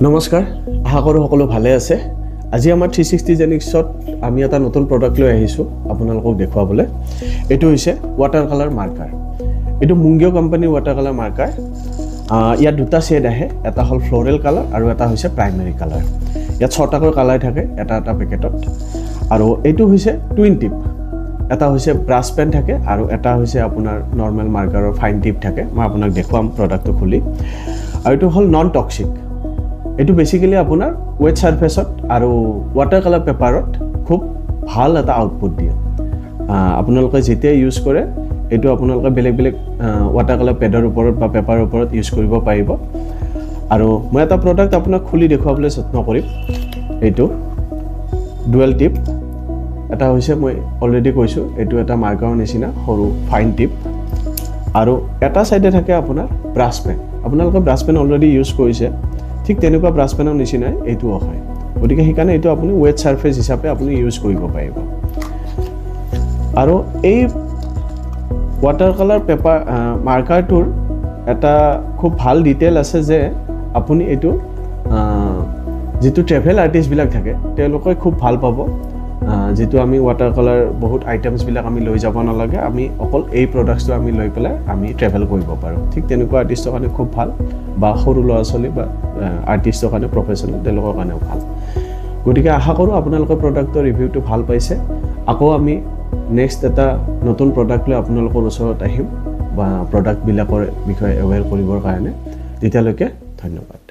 নমস্কাৰ, আশা কৰোঁ সকলো ভালে আছে। আজি আমাৰ 360 জেনিক্সত আমি এটা নতুন প্ৰডাক্ট লৈ আহিছোঁ আপোনালোকক দেখুৱাবলৈ। এইটো হৈছে ৱাটাৰ কালাৰ মাৰ্কাৰ। এইটো মুংগিঅ' কোম্পানীৰ ৱাটাৰ কালাৰ মাৰ্কাৰ। ইয়াত দুটা শেড আহে, এটা হ'ল ফ্ল'ৰেল কালাৰ আৰু এটা হৈছে প্ৰাইমেৰী কালাৰ। ইয়াত 6টাকৈ কালাৰ থাকে এটা পেকেটত। আৰু এইটো হৈছে টুইন টিপ। এটা হৈছে ব্ৰাছ পেন থাকে আৰু এটা হৈছে আপোনাৰ নৰ্মেল মাৰ্কাৰৰ ফাইন টিপ থাকে। মই আপোনাক দেখুৱাম প্ৰডাক্টটো খুলি। আৰু এইটো হ'ল নন টক্সিক। এইটো বেছিকেলি আপোনাৰ ৱেট ছাৰফেচত আৰু ৱাটাৰ কালাৰ পেপাৰত খুব ভাল এটা আউটপুট দিয়ে। আপোনালোকে যেতিয়া ইউজ কৰে এইটো আপোনালোকে বেলেগ ৱাটাৰ কালাৰ পেডৰ ওপৰত বা পেপাৰৰ ওপৰত ইউজ কৰিব পাৰিব। আৰু মই এটা প্ৰডাক্ট আপোনাক খুলি দেখুৱাবলৈ যত্ন কৰিম। এইটো ডুৱেল টিপ। এটা হৈছে মই অলৰেডি কৈছোঁ, এইটো এটা মাৰ্কাৰৰ নিচিনা সৰু ফাইন টিপ। আৰু এটা ছাইডে থাকে আপোনাৰ ব্ৰাছ পেন। আপোনালোকে ব্ৰাছ পেন অলৰেডি ইউজ কৰিছে, ঠিক তেনেকুৱা ব্ৰাছ পেনৰ নিচিনাই এইটোও হয়। গতিকে সেইকাৰণে এইটো আপুনি ৱেট ছাৰফেচ হিচাপে আপুনি ইউজ কৰিব পাৰিব। আৰু এই ৱাটাৰ কালাৰ পেপাৰ মাৰ্কাৰটোৰ এটা খুব ভাল ডিটেইল আছে যে আপুনি এইটো যিটো ট্ৰেভেল আৰ্টিষ্টবিলাক থাকে তেওঁলোকে খুব ভাল পাব। যিটো আমি ৱাটাৰ কালাৰ বহুত আইটেমছবিলাক আমি লৈ যাব নালাগে, আমি অকল এই প্ৰডাক্টছটো আমি লৈ পেলাই আমি ট্ৰেভেল কৰিব পাৰোঁ। ঠিক তেনেকুৱা আৰ্টিষ্টৰ কাৰণে খুব ভাল, বা সৰু ল'ৰা ছোৱালী বা আৰ্টিষ্টৰ কাৰণে প্ৰফেশ্যনেল তেওঁলোকৰ কাৰণেও ভাল। গতিকে আশা কৰোঁ আপোনালোকৰ প্ৰডাক্টৰ ৰিভিউটো ভাল পাইছে। আকৌ আমি নেক্সট এটা নতুন প্ৰডাক্ট লৈ আপোনালোকৰ ওচৰত আহিম বা প্ৰডাক্টবিলাকৰ বিষয়ে এৱেৰ কৰিবৰ কাৰণে। তেতিয়ালৈকে ধন্যবাদ।